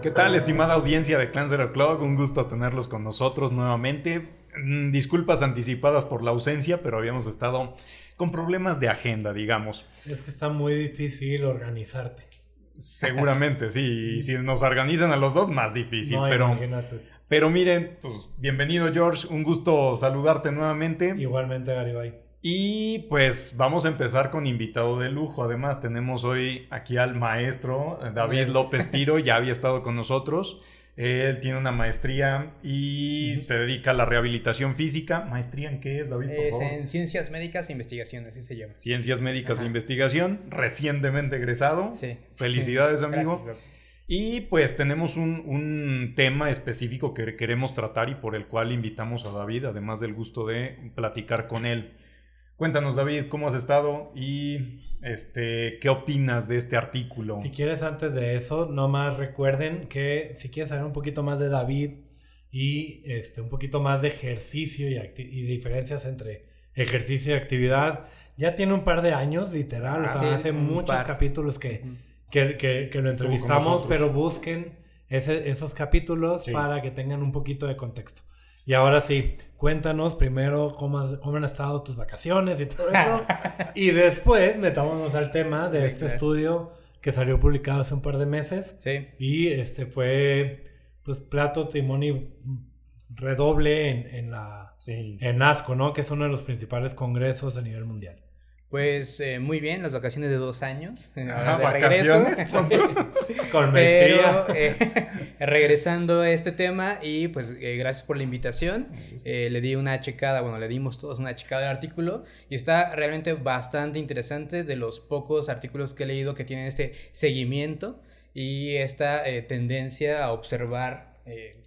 ¿Qué tal, estimada audiencia de Clan Zero Club? Un gusto tenerlos con nosotros nuevamente. Disculpas anticipadas por la ausencia, pero habíamos estado con problemas de agenda, digamos. Es que está muy difícil organizarte. Seguramente, sí. Y si nos organizan a los dos, más difícil. No, imagínate. Pero miren, pues bienvenido, George. Un gusto saludarte nuevamente. Igualmente, Garibay. Y pues vamos a empezar con invitado de lujo. Además tenemos hoy aquí al maestro David López Tiro. Ya había estado con nosotros. Él tiene una maestría y se dedica a la rehabilitación física. ¿Maestría en qué es, David, por favor? En Ciencias Médicas e Investigación, así se llama. Ciencias Médicas e Investigación. Recientemente egresado. Sí. Felicidades, amigo. Gracias. Y pues tenemos un tema específico que queremos tratar y por el cual invitamos a David, además del gusto de platicar con él. Cuéntanos, David, ¿cómo has estado? Y ¿qué opinas de este artículo? Si quieres, antes de eso, nomás recuerden que si quieres saber un poquito más de David y un poquito más de ejercicio y diferencias entre ejercicio y actividad, ya tiene un par de años, literal. Sí, hace muchos capítulos que lo entrevistamos, pero busquen esos capítulos para que tengan un poquito de contexto. Y ahora sí, cuéntanos primero cómo han estado tus vacaciones y todo eso. Y después metámonos al tema de este estudio que salió publicado hace un par de meses. Sí. Y fue pues plato, timón y redoble en ASCO, ¿no? Que es uno de los principales congresos a nivel mundial. Pues muy bien, las vacaciones de 2 años. ¿Vacaciones? Con maestría. Pero regresando a este tema y pues gracias por la invitación. Le di una checada, bueno, le dimos todos una checada al artículo y está realmente bastante interesante, de los pocos artículos que he leído que tienen este seguimiento y esta tendencia a observar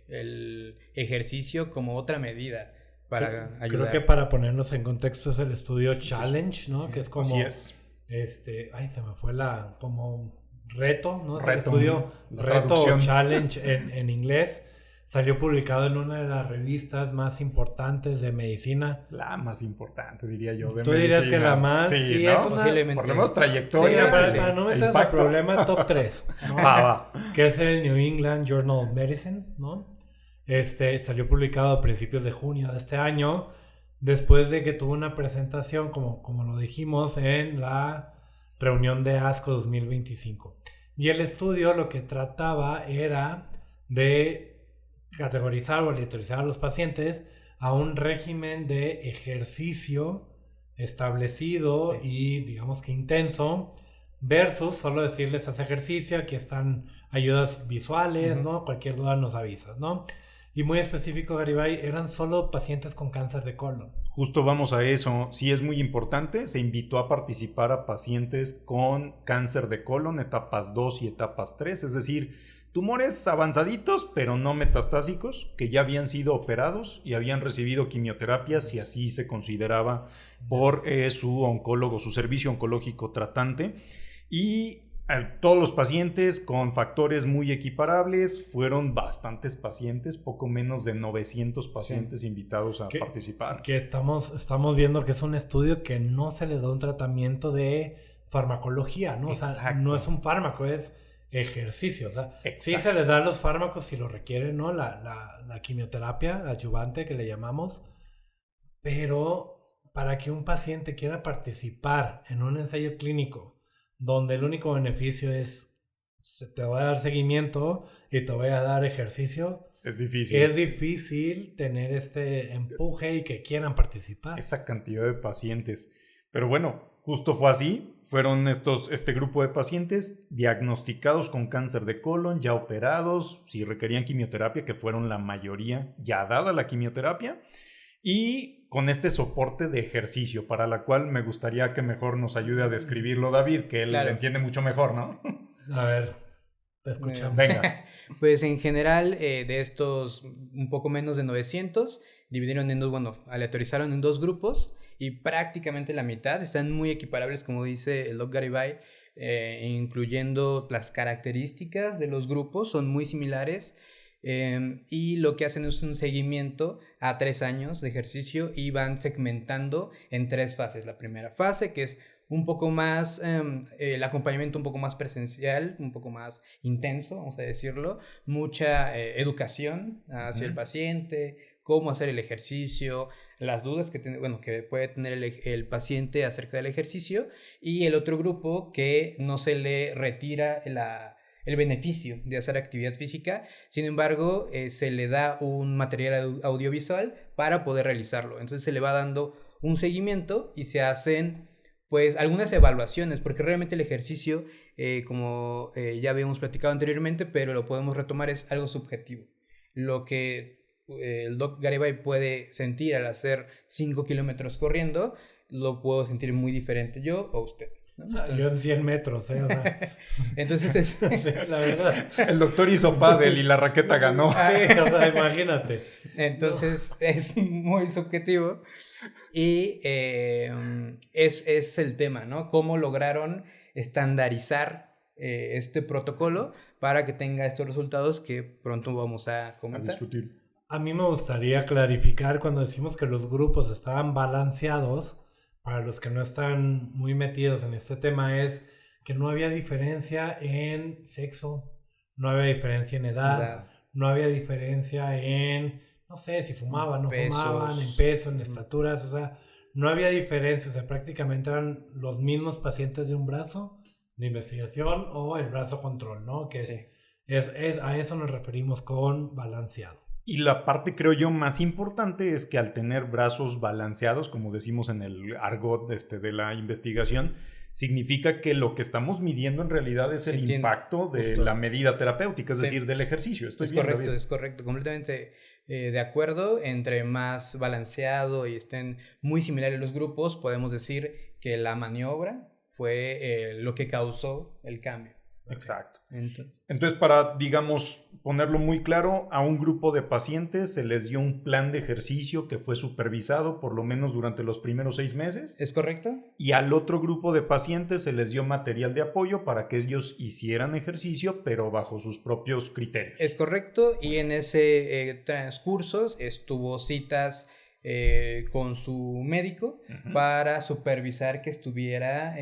el ejercicio como otra medida para ayudar. Creo que para ponernos en contexto es el estudio Challenge, ¿no? Que es como... Así es. se me fue como reto, ¿no? Es Reto, el estudio Reto o Challenge en inglés. Salió publicado en una de las revistas más importantes de medicina. La más importante, diría yo, de ¿Tú medicina. dirías que la más? Sí, ¿no? Es posiblemente. Por lo menos trayectoria. Para no meternos al problema, top 3. ¿no? Va. Que es el New England Journal of Medicine, ¿no? Salió publicado a principios de junio de este año, después de que tuvo una presentación, como lo dijimos, en la reunión de ASCO 2025. Y el estudio lo que trataba era de categorizar o aleatorizar a los pacientes a un régimen de ejercicio establecido y digamos que intenso, versus solo decirles haz ejercicio, aquí están ayudas visuales, ¿no? Cualquier duda nos avisas, ¿no? Y muy específico, Garibay, eran solo pacientes con cáncer de colon. Justo vamos a eso. Sí, es muy importante. Se invitó a participar a pacientes con cáncer de colon, etapas 2 y etapas 3, es decir, tumores avanzaditos, pero no metastásicos, que ya habían sido operados y habían recibido quimioterapias, si así se consideraba por su oncólogo, su servicio oncológico tratante. Y todos los pacientes con factores muy equiparables, fueron bastantes pacientes, poco menos de 900 pacientes invitados a participar. Que estamos viendo que es un estudio que no se les da un tratamiento de farmacología, ¿no? Exacto. O sea, no es un fármaco, es ejercicio. O sea, sí se les da los fármacos si lo requieren, ¿no? La quimioterapia adyuvante que le llamamos, pero para que un paciente quiera participar en un ensayo clínico donde el único beneficio es te voy a dar seguimiento y te voy a dar ejercicio, es difícil. Es difícil tener este empuje y que quieran participar. Esa cantidad de pacientes. Pero bueno, justo fue así. Fueron este grupo de pacientes diagnosticados con cáncer de colon, ya operados, si requerían quimioterapia, que fueron la mayoría ya dada la quimioterapia, y con este soporte de ejercicio, para la cual me gustaría que mejor nos ayude a describirlo David, que él lo entiende mucho mejor, ¿no? A ver, te escuchamos. Venga. Pues en general, de estos un poco menos de 900, dividieron en dos, aleatorizaron en 2 grupos y prácticamente la mitad están muy equiparables, como dice el Doc Garibay, incluyendo las características de los grupos, son muy similares. Y lo que hacen es un seguimiento a 3 años de ejercicio y van segmentando en 3 fases. La primera fase, que es un poco más, el acompañamiento un poco más presencial, un poco más intenso, vamos a decirlo, mucha educación hacia el paciente, cómo hacer el ejercicio, las dudas que puede tener el paciente acerca del ejercicio, y el otro grupo que no se le retira el beneficio de hacer actividad física, sin embargo, se le da un material audiovisual para poder realizarlo. Entonces se le va dando un seguimiento y se hacen pues algunas evaluaciones, porque realmente el ejercicio, como ya habíamos platicado anteriormente, pero lo podemos retomar, es algo subjetivo. Lo que el Doc Garibay puede sentir al hacer 5 kilómetros corriendo, lo puedo sentir muy diferente yo o usted, ¿no? Entonces, yo en 100 metros, o sea. entonces es... La verdad. El doctor hizo pádel y la raqueta ganó. Sí, o sea, imagínate. Entonces es muy subjetivo y es el tema, ¿no? Cómo lograron estandarizar este protocolo para que tenga estos resultados que pronto vamos a comentar. Discutir. A mí me gustaría clarificar cuando decimos que los grupos estaban balanceados, para los que no están muy metidos en este tema, es que no había diferencia en sexo, no había diferencia en edad, no había diferencia en, no sé, si fumaban, no pesos, fumaban, en peso, en estaturas, o sea, no había diferencia, o sea, prácticamente eran los mismos pacientes de un brazo de investigación o el brazo control, ¿no? Que sí. A eso nos referimos con balanceado. Y la parte, creo yo, más importante es que al tener brazos balanceados, como decimos en el argot de la investigación, significa que lo que estamos midiendo en realidad es el impacto de la medida terapéutica, es decir, del ejercicio. Es correcto, completamente de acuerdo. Entre más balanceado y estén muy similares los grupos, podemos decir que la maniobra fue lo que causó el cambio. Exacto. Entonces, para, digamos, ponerlo muy claro, a un grupo de pacientes se les dio un plan de ejercicio que fue supervisado por lo menos durante los primeros 6 meses. ¿Es correcto? Y al otro grupo de pacientes se les dio material de apoyo para que ellos hicieran ejercicio, pero bajo sus propios criterios. Es correcto, y en ese transcurso estuvo citas con su médico para supervisar que estuviera...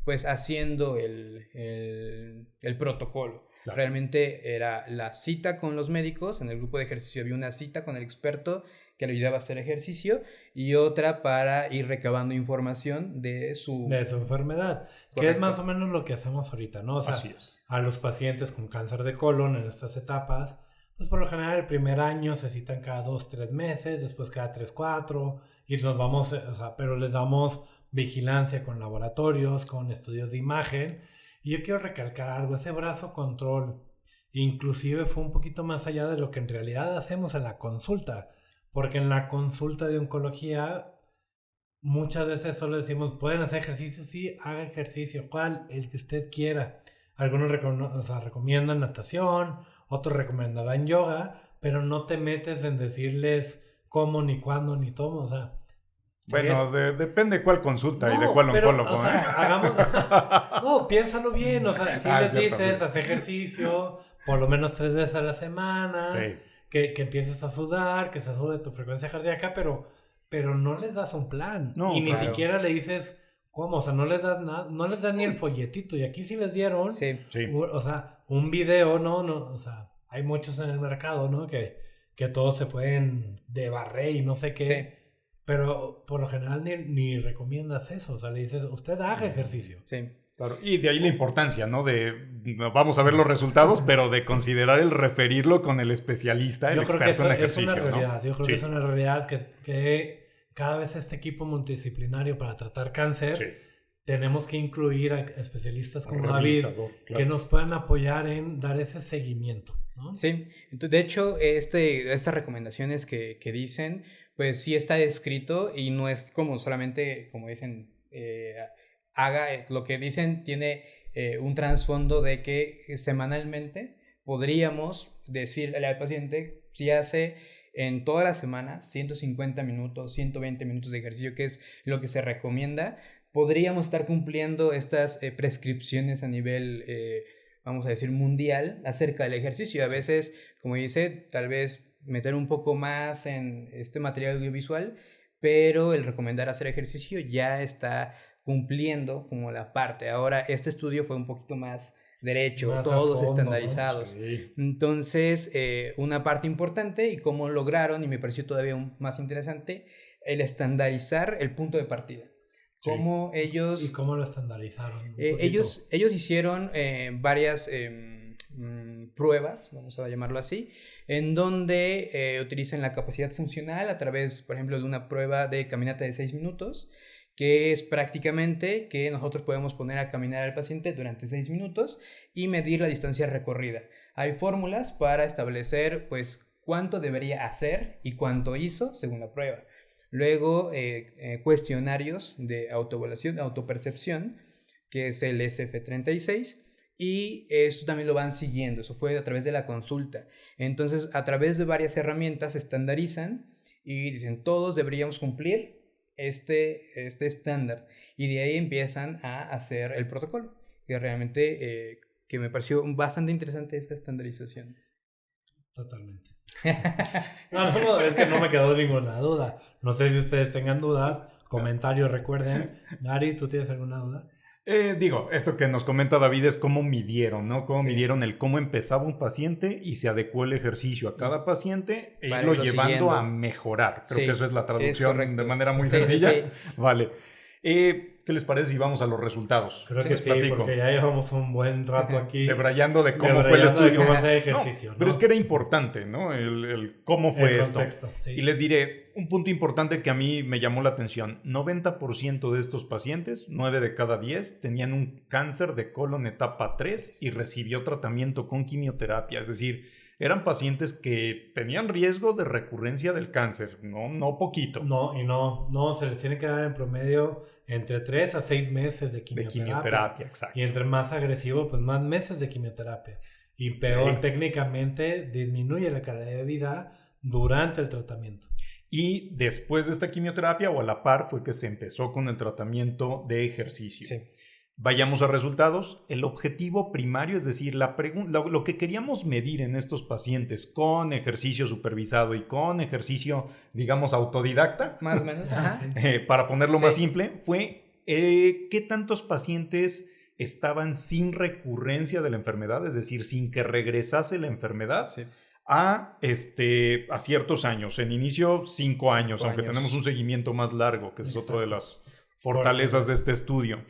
pues haciendo el protocolo. Claro. Realmente era la cita con los médicos, en el grupo de ejercicio había una cita con el experto que le ayudaba a hacer ejercicio y otra para ir recabando información de su enfermedad. Correcto. Que es más o menos lo que hacemos ahorita, ¿no? O sea, así es. A los pacientes con cáncer de colon en estas etapas, pues por lo general el primer año se citan cada 2-3 meses, después cada 3-4 y nos vamos, o sea, pero les damos vigilancia con laboratorios, con estudios de imagen. Y yo quiero recalcar algo, ese brazo control inclusive fue un poquito más allá de lo que en realidad hacemos en la consulta, porque en la consulta de oncología muchas veces solo decimos, ¿pueden hacer ejercicio? Sí, haga ejercicio, ¿cuál? El que usted quiera. Algunos recomiendan natación, otros recomendarán yoga, pero no te metes en decirles cómo, ni cuándo, ni todo, o sea, bueno, depende de cuál consulta y de cuál oncólogo. O sea, no, piénsalo bien. O sea, si les dices, haz ejercicio por lo menos 3 veces a la semana, sí. que empieces a sudar, que se sube tu frecuencia cardíaca, pero no les das un plan. No, y ni siquiera le dices cómo. O sea, no les das nada, no les das ni el folletito. Y aquí sí les dieron, o sea, un video, ¿no? O sea, hay muchos en el mercado, ¿no? Que todos se pueden debarrer y no sé qué. Sí. Pero por lo general ni recomiendas eso. O sea, le dices, usted haga ejercicio. Sí. Claro. Y de ahí la importancia, ¿no? De vamos a ver los resultados, pero de considerar el referirlo con el especialista, el experto en ejercicio. Es una realidad. ¿No? Yo creo que es una realidad que cada vez este equipo multidisciplinario para tratar cáncer, tenemos que incluir a especialistas como David, que nos puedan apoyar en dar ese seguimiento, ¿no? Sí. Entonces, de hecho, estas recomendaciones que dicen, pues sí está escrito y no es como solamente, como dicen, haga lo que dicen, tiene un trasfondo de que semanalmente podríamos decirle al paciente si hace en toda la semana 150 minutos, 120 minutos de ejercicio, que es lo que se recomienda, podríamos estar cumpliendo estas prescripciones a nivel, vamos a decir, mundial acerca del ejercicio. A veces, como dice, tal vez meter un poco más en este material audiovisual, pero el recomendar hacer ejercicio ya está cumpliendo como la parte. Ahora, este estudio fue un poquito más derecho, Más a todos fondo, estandarizados. ¿no? Sí. Entonces, una parte importante y cómo lograron, y me pareció todavía más interesante, el estandarizar el punto de partida. Cómo ellos... ¿Y cómo lo estandarizaron? ellos hicieron varias pruebas, vamos a llamarlo así, en donde utilizan la capacidad funcional a través, por ejemplo, de una prueba de caminata de 6 minutos, que es prácticamente que nosotros podemos poner a caminar al paciente durante 6 minutos y medir la distancia recorrida. Hay fórmulas para establecer, pues, cuánto debería hacer y cuánto hizo según la prueba. Luego, cuestionarios de autoevaluación, autopercepción, que es el SF36, y eso también lo van siguiendo. Eso fue a través de la consulta. Entonces, a través de varias herramientas se estandarizan y dicen, todos deberíamos cumplir este estándar. Y de ahí empiezan a hacer el protocolo, que realmente que me pareció bastante interesante esa estandarización. Totalmente. No, es que no me quedó ninguna duda. No sé si ustedes tengan dudas, comentarios, recuerden. Gary, ¿tú tienes alguna duda? Esto que nos comenta David es cómo midieron, ¿no? Cómo Sí. midieron cómo empezaba un paciente y se adecuó el ejercicio a cada paciente e Para irlo irlo llevando siguiendo. a mejorar. Creo Sí, que eso es la traducción correcto. de manera muy Sí, sí, sencilla. sí. Vale. ¿Qué les parece si vamos a los resultados? Creo que Les sí, platico. porque ya llevamos un buen rato aquí. Debrayando de cómo fue el debrayando de estudio. cómo hacer ejercicio, ¿no? Pero es que era importante, ¿no? El cómo fue El esto. contexto, sí. Y les diré, un punto importante que a mí me llamó la atención. 90% de estos pacientes, 9 de cada 10, tenían un cáncer de colon etapa 3 y recibió tratamiento con quimioterapia. Es decir, eran pacientes que tenían riesgo de recurrencia del cáncer, no poquito. No, se les tiene que dar en promedio entre 3 a 6 meses de De quimioterapia. quimioterapia, exacto. Y entre más agresivo, pues más meses de quimioterapia. Y peor, Sí. técnicamente, disminuye la calidad de vida durante el tratamiento. Y después de esta quimioterapia o a la par fue que se empezó con el tratamiento de ejercicio. Sí. Vayamos a resultados. El objetivo primario, es decir, lo que queríamos medir en estos pacientes con ejercicio supervisado y con ejercicio, digamos, autodidacta, Más o menos. Ajá. Sí. para ponerlo Sí. más simple, fue qué tantos pacientes estaban sin recurrencia de la enfermedad, es decir, sin que regresase la enfermedad. Sí. A ciertos años. En inicio, 5 años, 5 aunque años. tenemos un seguimiento más largo, que es Exacto. otra de las fortalezas de este estudio.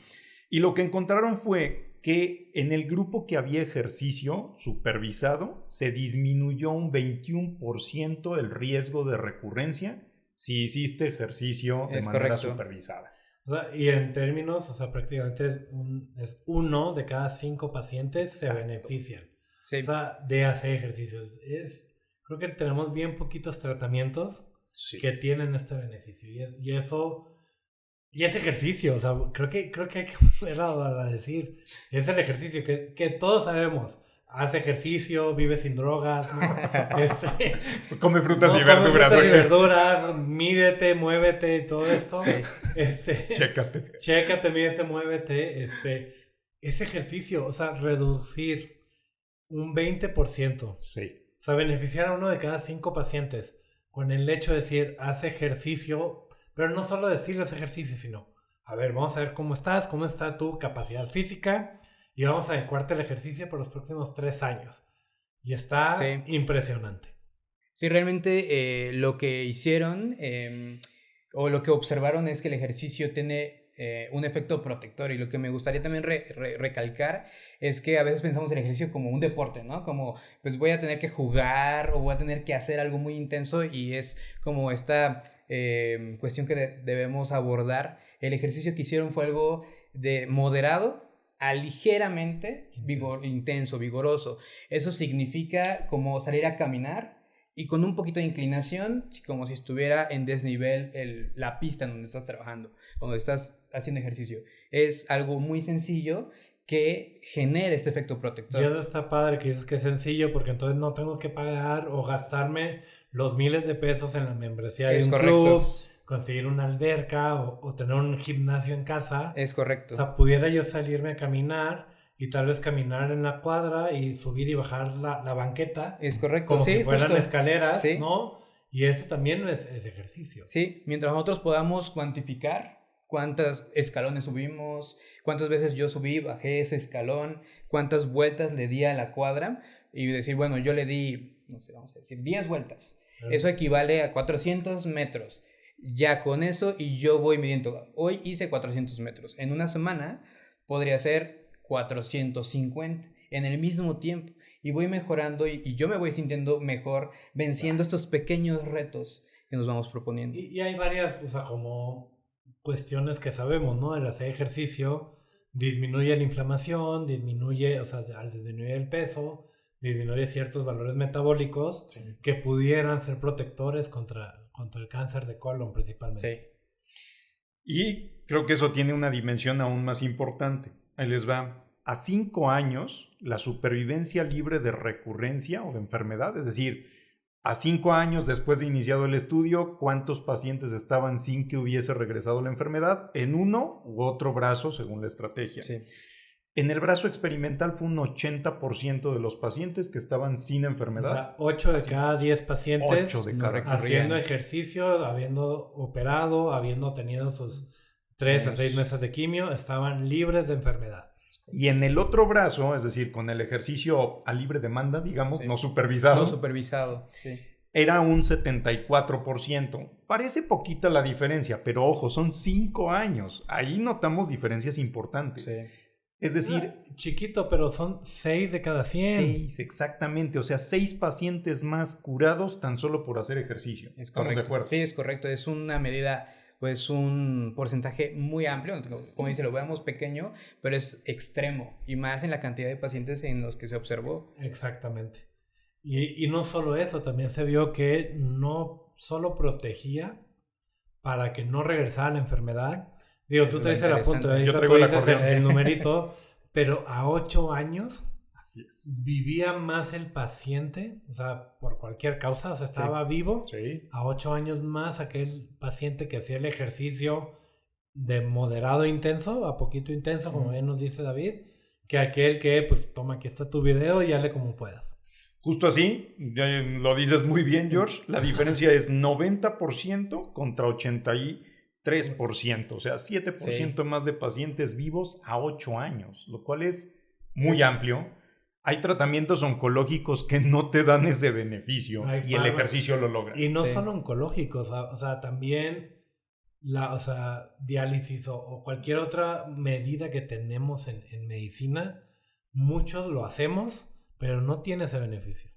Y lo que encontraron fue que en el grupo que había ejercicio supervisado, se disminuyó un 21% el riesgo de recurrencia si hiciste ejercicio de Es manera correcto. supervisada. O sea, y en términos, o sea, prácticamente es 1 de cada 5 pacientes se Exacto. benefician. Sí. O sea, de hacer ejercicios. Creo que tenemos bien poquitos tratamientos Sí. que tienen este beneficio. Y eso... Y es ejercicio, o sea, creo que hay que volver a decir. Es el ejercicio que todos sabemos. Haz ejercicio, vive sin drogas, ¿no? Come frutas No, y come verduras. frutas y ¿ok? verduras, mídete, muévete y todo esto. Sí. Chécate. Chécate, mídete, muévete. Es ejercicio, o sea, reducir un 20%. Sí. O sea, beneficiar a 1 de cada 5 pacientes con el hecho de decir, haz ejercicio, pero no solo decirles ejercicio, sino, a ver, vamos a ver cómo estás, cómo está tu capacidad física y vamos a adecuarte el ejercicio por los próximos 3 años. Y está Sí. impresionante. Sí, realmente lo que hicieron o lo que observaron es que el ejercicio tiene un efecto protector, y lo que me gustaría también recalcar es que a veces pensamos el ejercicio como un deporte, ¿no? Como pues voy a tener que jugar o voy a tener que hacer algo muy intenso, y es como esta cuestión que debemos abordar. El ejercicio que hicieron fue algo de moderado a ligeramente intenso, vigoroso. Eso significa como salir a caminar y con un poquito de inclinación, como si estuviera en desnivel la pista en donde estás trabajando, donde estás haciendo ejercicio. Es algo muy sencillo que genera este efecto Y protector. eso está padre, que dices que es sencillo, porque entonces no tengo que pagar o gastarme los miles de pesos en la membresía de Es un correcto. club, conseguir una alberca o tener un gimnasio en casa. Es correcto. O sea, pudiera yo salirme a caminar y tal vez caminar en la cuadra y subir y bajar la banqueta. Es correcto. Como Sí, si fueran justo. escaleras, Sí. ¿no? Y eso también es ejercicio. Sí, mientras nosotros podamos cuantificar cuántos escalones subimos, cuántas veces yo subí, bajé ese escalón, cuántas vueltas le di a la cuadra y decir, bueno, yo le di, no sé, vamos a decir, 10 vueltas. Eso equivale a 400 metros. Ya con eso y yo voy midiendo. Hoy hice 400 metros. En una semana podría ser 450 en el mismo tiempo. Y voy mejorando y yo me voy sintiendo mejor venciendo estos pequeños retos que nos vamos proponiendo. Y hay varias, o sea, como cuestiones que sabemos, ¿no? El hacer ejercicio disminuye la inflamación, disminuye, o sea, al disminuir el peso, disminuye ciertos valores metabólicos que pudieran ser protectores contra el cáncer de colon principalmente. Sí. Y creo que eso tiene una dimensión aún más importante. Ahí les va. A 5 años, la supervivencia libre de recurrencia o de enfermedad, es decir, a 5 años después de iniciado el estudio, ¿cuántos pacientes estaban sin que hubiese regresado la enfermedad? En uno u otro brazo, según la estrategia. Sí. En el brazo experimental fue un 80% de los pacientes que estaban sin enfermedad. O sea, 8 de cada 10 pacientes 8 de cada haciendo ejercicio, habiendo operado, habiendo tenido sus 3 a 6 meses de quimio, estaban libres de enfermedad. Y en el otro brazo, es decir, con el ejercicio a libre demanda, digamos, Sí. no supervisado, No supervisado, sí. era un 74%. Parece poquita la diferencia, pero ojo, son 5 años. Ahí notamos diferencias importantes. Sí. Es decir, Chiquito, pero son 6 de cada 100. 6, exactamente. O sea, 6 pacientes más curados tan solo por hacer ejercicio. Es ¿Estamos correcto. de acuerdo? Sí, es correcto. Es una medida, pues un porcentaje muy amplio. Como dice, lo veamos pequeño, pero es extremo. Y más en la cantidad de pacientes en los que se observó. Exactamente. Y no solo eso, también se vio que no solo protegía para que no regresara la enfermedad. Digo, tú Eso traes es el apunte, interesante. Yo ahorita traigo tú la dices corriente. el numerito, pero a 8 años Así es. vivía más el paciente, o sea, por cualquier causa, o sea, estaba vivo. Sí. A 8 años más aquel paciente que hacía el ejercicio de moderado intenso a poquito intenso, como bien nos dice David, que aquel que, pues, toma, aquí está tu video y hazle como puedas. Justo así, ya lo dices muy bien, George. La diferencia es 90% contra 83%. O sea, 7% más de pacientes vivos a 8 años, lo cual es muy amplio. Hay tratamientos oncológicos que no te dan ese beneficio y el ejercicio lo logra. Y no solo oncológicos, o sea, también diálisis o cualquier otra medida que tenemos en medicina, muchos lo hacemos, pero no tiene ese beneficio.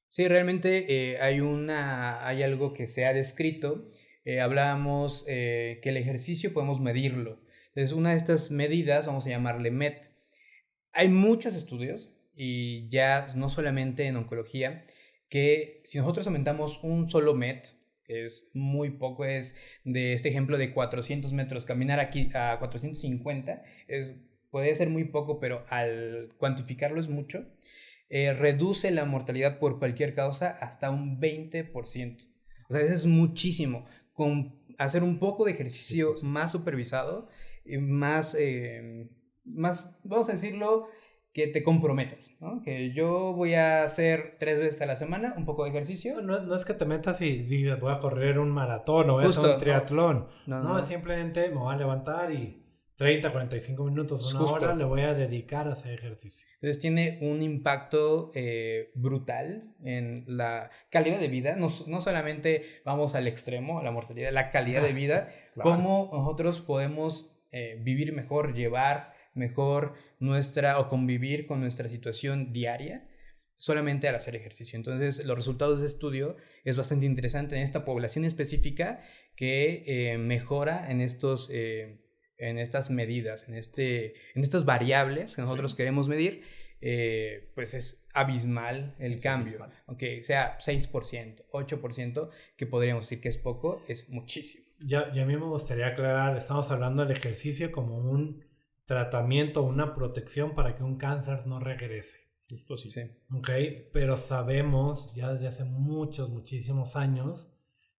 Sí, realmente hay algo que se ha descrito. Hablábamos que el ejercicio podemos medirlo. Entonces, una de estas medidas, vamos a llamarle MET. Hay muchos estudios, y ya no solamente en oncología, que si nosotros aumentamos un solo MET, que es muy poco, es de este ejemplo de 400 metros, caminar aquí a 450, puede ser muy poco, pero al cuantificarlo es mucho. Reduce la mortalidad por cualquier causa hasta un 20%. O sea, eso es muchísimo. Con hacer un poco de ejercicio más supervisado, más, vamos a decirlo, que te comprometas, ¿no? Que yo voy a hacer 3 veces a la semana un poco de ejercicio. No es que te metas y digas, voy a correr un maratón o voy a hacer un triatlón. No, es simplemente me voy a levantar y 30, 45 minutos, una hora le voy a dedicar a hacer ejercicio. Entonces tiene un impacto brutal en la calidad de vida. No solamente vamos al extremo, a la mortalidad, la calidad de vida. Claro. Cómo nosotros podemos vivir mejor, llevar mejor o convivir con nuestra situación diaria solamente al hacer ejercicio. Entonces los resultados de estudio es bastante interesante en esta población específica que mejora en estas medidas, en estas variables que nosotros queremos medir, pues es abismal el cambio. Aunque sea 6%, 8%, que podríamos decir que es poco, es muchísimo. Y a mí me gustaría aclarar, estamos hablando del ejercicio como un tratamiento, una protección para que un cáncer no regrese. Justo así. Sí. Ok, pero sabemos ya desde hace muchísimos años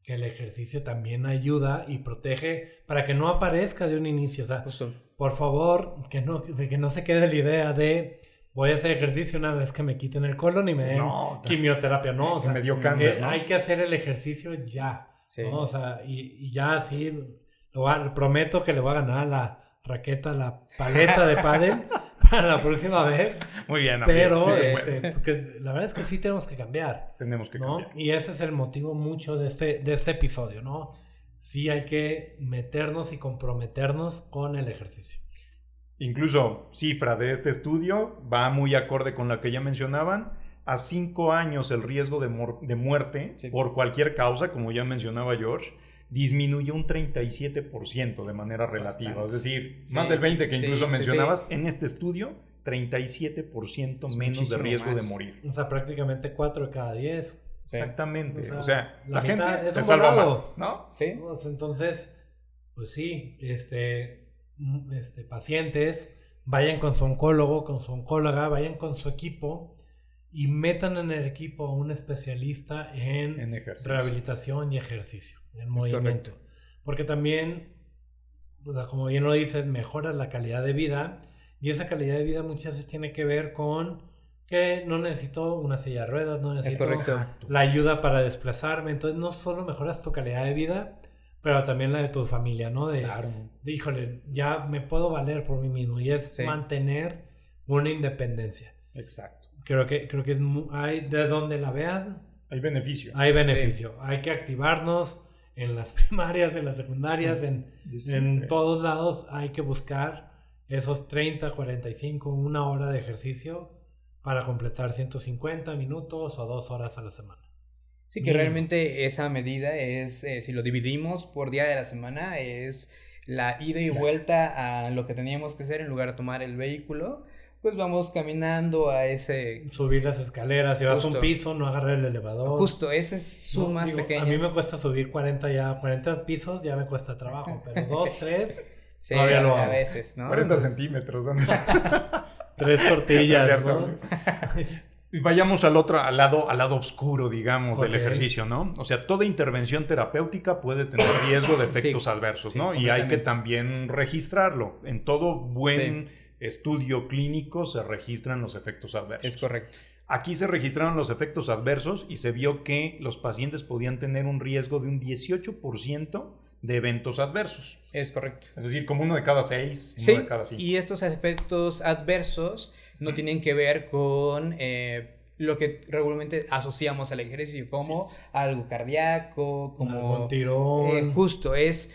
que el ejercicio también ayuda y protege para que no aparezca de un inicio. O sea, justo. Por favor, que no se quede la idea de voy a hacer ejercicio una vez que me quiten el colon y me den quimioterapia. No, o sea, me dio cáncer, ¿no? Hay que hacer el ejercicio ya. Sí. ¿no? O sea, y ya así prometo que le voy a ganar la raqueta, la paleta de pádel para la próxima vez. Muy bien, pero sí porque la verdad es que sí tenemos que cambiar. Tenemos que cambiar. Y ese es el motivo mucho de este episodio, ¿no? Sí hay que meternos y comprometernos con el ejercicio. Incluso cifra de este estudio va muy acorde con la que ya mencionaban. A 5 años el riesgo de muerte por cualquier causa, como ya mencionaba George, disminuye un 37% de manera relativa. Es decir, más del 20% que incluso mencionabas, en este estudio, 37% menos de riesgo de morir. O sea, prácticamente 4 de cada 10. Exactamente. O sea la gente se salva más, ¿no? Sí. Entonces, pues sí, pacientes, vayan con su oncólogo, con su oncóloga, vayan con su equipo y metan en el equipo a un especialista en rehabilitación y ejercicio, en movimiento. Correcto. Porque también, o sea, como bien lo dices, mejoras la calidad de vida, y esa calidad de vida muchas veces tiene que ver con que no necesito una silla de ruedas, no necesito la ayuda para desplazarme. Entonces no solo mejoras tu calidad de vida, pero también la de tu familia, ¿no? De híjole, ya me puedo valer por mí mismo, y es mantener una independencia. Exacto. Creo que es hay de donde la vean. Hay beneficio. Hay beneficio. Hay que activarnos en las primarias, en las secundarias, en todos lados. Hay que buscar esos 30, 45, una hora de ejercicio para completar 150 minutos o 2 horas a la semana. Sí, que realmente esa medida es, si lo dividimos por día de la semana, es la ida y vuelta a lo que teníamos que hacer en lugar de tomar el vehículo. Pues vamos caminando a ese... Subir las escaleras, si vas a un piso, no agarrar el elevador. Justo, ese es su más pequeño. A mí me cuesta subir 40 pisos, ya me cuesta trabajo, pero 2, 3... Sí, a veces, ¿no? 40 centímetros. 3 tortillas, ¿no? Y vayamos al lado oscuro, digamos, del ejercicio, ¿no? O sea, toda intervención terapéutica puede tener riesgo de efectos adversos, ¿no? Y hay que también registrarlo. En todo buen estudio clínico se registran los efectos adversos. Es correcto. Aquí se registraron los efectos adversos y se vio que los pacientes podían tener un riesgo de un 18% de eventos adversos. Es correcto. Es decir, como 1 de cada 6, 1 de cada 5. Y estos efectos adversos no tienen que ver con lo que regularmente asociamos al ejercicio, como algo cardíaco, como... un tirón. Justo, es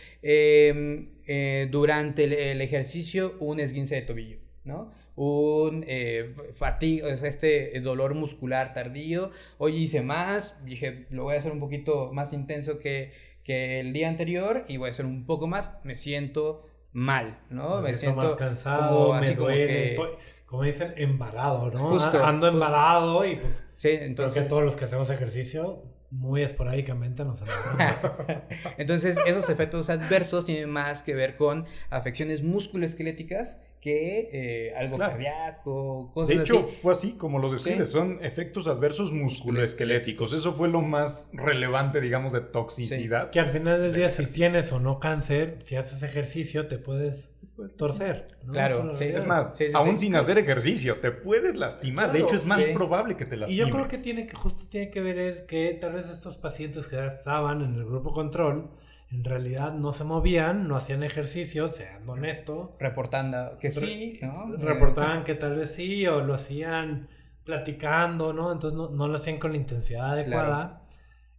durante el ejercicio un esguince de tobillo, ¿no? Un fatiga, dolor muscular tardío. Hoy hice más, dije, lo voy a hacer un poquito más intenso que el día anterior y voy a hacer un poco más, me siento mal, ¿no? Me siento más cansado, me duele, como dicen, embalado, ¿no? Justo, ando embalado y pues entonces... creo que todos los que hacemos ejercicio muy esporádicamente nos embalamos. Entonces esos efectos adversos tienen más que ver con afecciones musculoesqueléticas que algo cardíaco, cosas así. De hecho, fue así como lo describes, son efectos adversos musculoesqueléticos. Eso fue lo más relevante, digamos, de toxicidad. Que al final del día, si tienes o no cáncer, si haces ejercicio, te puedes torcer, ¿no? Claro, es más, aún sin hacer ejercicio, te puedes lastimar. Claro, de hecho, es más probable que te lastimes. Y yo creo que tiene que ver que tal vez estos pacientes que estaban en el grupo control en realidad no se movían, no hacían ejercicio, seando honesto. Reportando que sí, ¿no? Reportaban que tal vez sí, o lo hacían platicando, ¿no? Entonces no lo hacían con la intensidad adecuada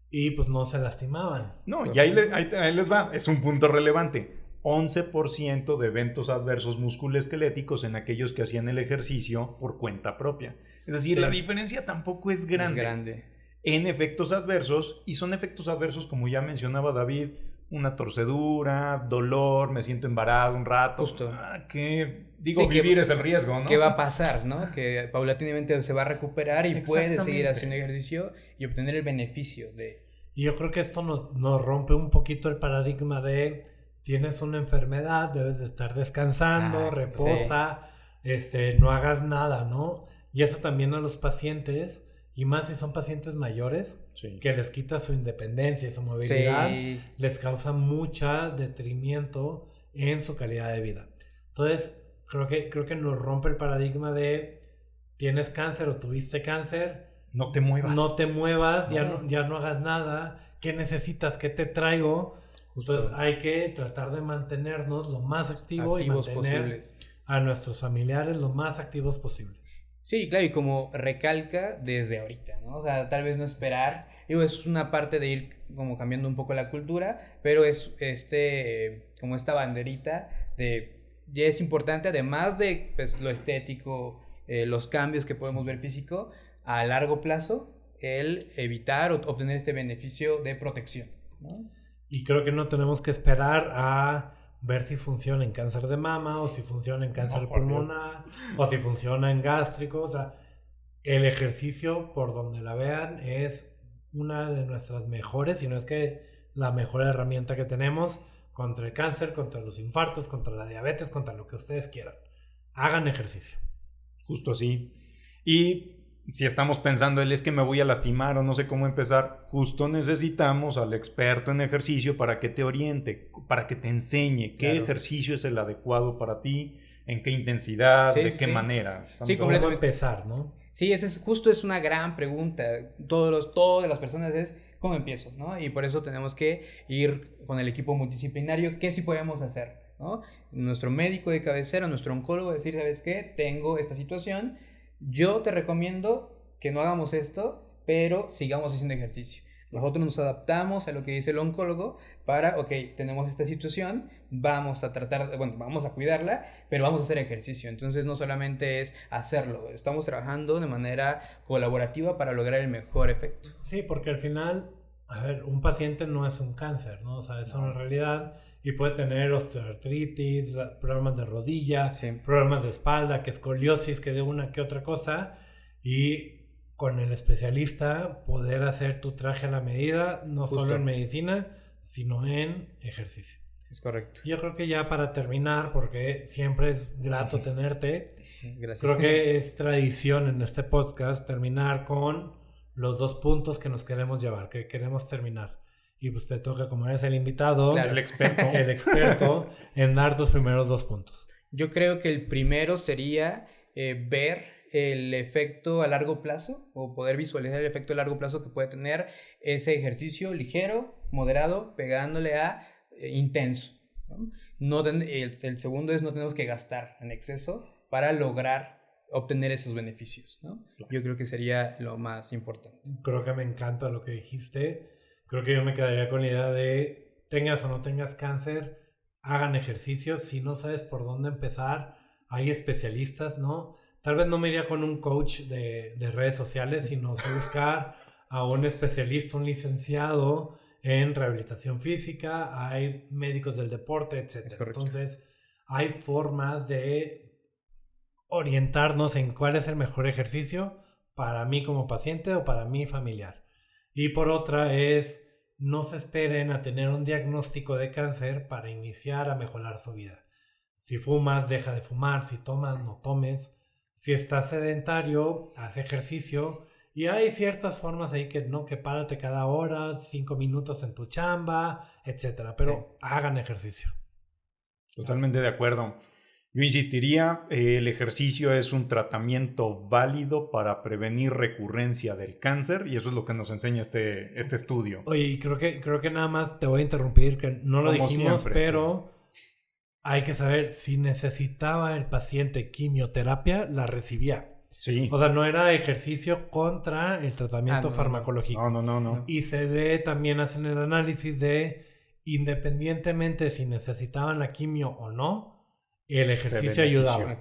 y pues no se lastimaban. No, y ahí les va, es un punto relevante. 11% de eventos adversos musculoesqueléticos en aquellos que hacían el ejercicio por cuenta propia. Es decir, la diferencia tampoco es grande. En efectos adversos, y son efectos adversos como ya mencionaba David, una torcedura, dolor, me siento embarado un rato. Justo. Vivir es el riesgo, ¿no? ¿Qué va a pasar, no? Que paulatinamente se va a recuperar y puede seguir haciendo ejercicio y obtener el beneficio de... Y yo creo que esto nos rompe un poquito el paradigma de tienes una enfermedad, debes de estar descansando, reposa, no hagas nada, ¿no? Y eso también a los pacientes... Y más si son pacientes mayores, que les quita su independencia y su movilidad, les causa mucho detrimento en su calidad de vida. Entonces, creo que nos rompe el paradigma de tienes cáncer o tuviste cáncer. No te muevas. Ya no hagas nada. ¿Qué necesitas? ¿Qué te traigo? Entonces hay que tratar de mantenernos lo más activos y mantener posibles a nuestros familiares lo más activos posible. Sí, claro, y como recalca desde ahorita, ¿no? O sea, tal vez no esperar. Digo, es una parte de ir como cambiando un poco la cultura, pero es como esta banderita de ya es importante, además de pues, lo estético, los cambios que podemos ver físico, a largo plazo, el evitar o obtener este beneficio de protección, ¿no? Y creo que no tenemos que esperar a ver si funciona en cáncer de mama o si funciona en cáncer pulmonar o si funciona en gástrico. O sea, el ejercicio, por donde la vean, es una de nuestras mejores, si no es que la mejor herramienta que tenemos contra el cáncer, contra los infartos, contra la diabetes, contra lo que ustedes quieran. Hagan ejercicio. Justo así. Y si estamos pensando, es que me voy a lastimar o no sé cómo empezar, justo necesitamos al experto en ejercicio para que te oriente, para que te enseñe qué ejercicio es el adecuado para ti, en qué intensidad, de qué manera. Sí, ¿Cómo empezar, no? Sí, justo es una gran pregunta. Todas las personas es ¿cómo empiezo? ¿No? Y por eso tenemos que ir con el equipo multidisciplinario, ¿qué sí podemos hacer? ¿No? Nuestro médico de cabecera, nuestro oncólogo, decir, ¿sabes qué? Tengo esta situación, yo te recomiendo que no hagamos esto, pero sigamos haciendo ejercicio. Nosotros nos adaptamos a lo que dice el oncólogo para, ok, tenemos esta situación, vamos a tratar, bueno, vamos a cuidarla, pero vamos a hacer ejercicio. Entonces no solamente es hacerlo, estamos trabajando de manera colaborativa para lograr el mejor efecto. Sí, porque al final, a ver, un paciente no es un cáncer, ¿no? O sea, es una realidad y puede tener osteoartritis, problemas de rodilla, problemas de espalda, que escoliosis, que de una que otra cosa, y con el especialista poder hacer tu traje a la medida, no solo en medicina, sino en ejercicio. Es correcto. Yo creo que ya para terminar, porque siempre es grato tenerte, gracias. Creo que es tradición en este podcast terminar con los 2 puntos que nos queremos llevar, que queremos terminar. Y pues te toca, como eres el invitado, claro, el experto en dar tus primeros 2 puntos. Yo creo que el primero sería ver el efecto a largo plazo o poder visualizar el efecto a largo plazo que puede tener ese ejercicio ligero, moderado, pegándole a intenso, ¿no? El segundo es no tenemos que gastar en exceso para lograr obtener esos beneficios, ¿no? Claro. Yo creo que sería lo más importante. Creo que me encanta lo que dijiste. Creo que yo me quedaría con la idea de tengas o no tengas cáncer, hagan ejercicios. Si no sabes por dónde empezar, hay especialistas, ¿no? Tal vez no me iría con un coach de redes sociales, sino buscar a un especialista, un licenciado en rehabilitación física, hay médicos del deporte, etc. Entonces, hay formas de orientarnos en cuál es el mejor ejercicio para mí como paciente o para mi familiar. Y por otra es, no se esperen a tener un diagnóstico de cáncer para iniciar a mejorar su vida. Si fumas, deja de fumar. Si tomas, no tomes. Si estás sedentario, haz ejercicio. Y hay ciertas formas ahí que no, que párate cada hora, 5 minutos en tu chamba, etcétera. Pero hagan ejercicio. Totalmente de acuerdo. Yo insistiría, el ejercicio es un tratamiento válido para prevenir recurrencia del cáncer y eso es lo que nos enseña este estudio. Oye, y creo que nada más te voy a interrumpir, que no lo dijimos, siempre, pero hay que saber si necesitaba el paciente quimioterapia, la recibía. Sí. O sea, no era ejercicio contra el tratamiento farmacológico. No. Y se ve, también hacen el análisis de, independientemente si necesitaban la quimio o no, el ejercicio ayudaba.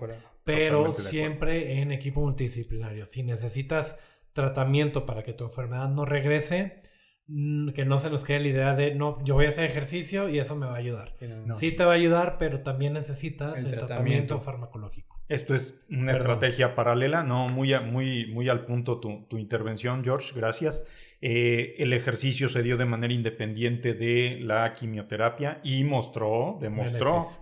Pero siempre en equipo multidisciplinario. Si necesitas tratamiento para que tu enfermedad no regrese, que no se nos quede la idea de, no, yo voy a hacer ejercicio y eso me va a ayudar. No. Sí te va a ayudar, pero también necesitas el tratamiento farmacológico. Esto es una estrategia paralela, no, muy al punto tu intervención, George, gracias. El ejercicio se dio de manera independiente de la quimioterapia y demostró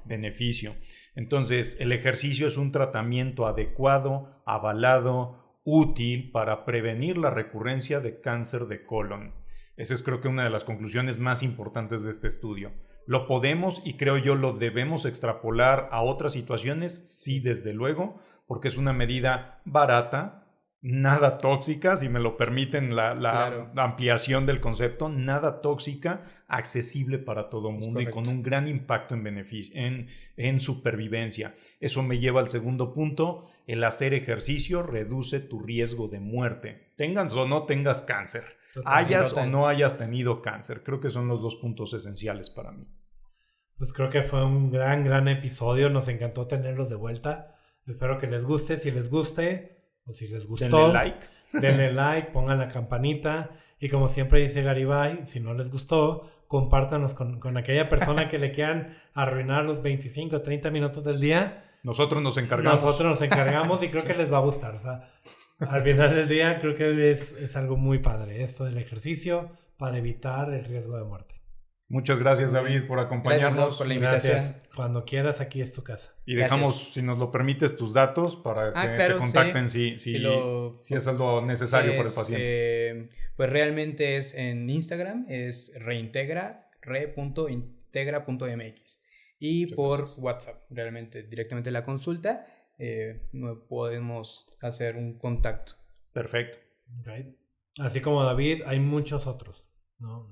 beneficio. Entonces, el ejercicio es un tratamiento adecuado, avalado, útil para prevenir la recurrencia de cáncer de colon. Esa es creo que una de las conclusiones más importantes de este estudio. ¿Lo podemos y creo yo lo debemos extrapolar a otras situaciones? Sí, desde luego, porque es una medida barata, nada tóxica, si me lo permiten la Claro. ampliación del concepto, nada tóxica, accesible para todo mundo y correcto. con un gran impacto en beneficio, en supervivencia. Eso me lleva al segundo punto: el hacer ejercicio reduce tu riesgo de muerte, tengas o no tengas cáncer, hayas o no hayas tenido cáncer. Creo que son los 2 puntos esenciales para mí. Pues creo que fue un gran episodio. Nos encantó tenerlos de vuelta. Espero que les guste. Si les guste o si les gustó, denle like, pongan la campanita. Y como siempre dice Garibay, si no les gustó, compártanos con aquella persona que le quieran arruinar los 25 o 30 minutos del día. Nosotros nos encargamos Y creo que les va a gustar. O sea, al final del día creo que es algo muy padre esto del ejercicio para evitar el riesgo de muerte. Muchas gracias, David, por acompañarnos. Gracias por la invitación. Gracias. Cuando quieras, aquí es tu casa. Y dejamos, Gracias. si nos lo permites, tus datos para que claro, te contacten sí. si es algo necesario para el paciente. Pues realmente es en Instagram, es re.integra.mx. Y por WhatsApp, realmente, directamente la consulta, podemos hacer un contacto. Perfecto. Okay. Así como David, hay muchos otros. No,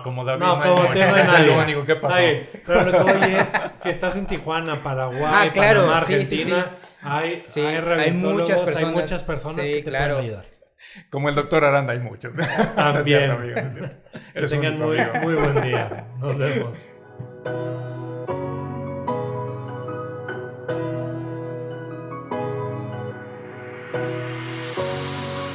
como David. No, como hay tema es el único. ¿Qué pasó? Pero lo que voy es, si estás en Tijuana, Paraguay, claro, Panamá, sí, Argentina, hay hay muchas personas que te pueden ayudar. Como el doctor Aranda, hay muchos. También. No es cierto, amigo, no es cierto. Que tengan muy buen día. Nos vemos.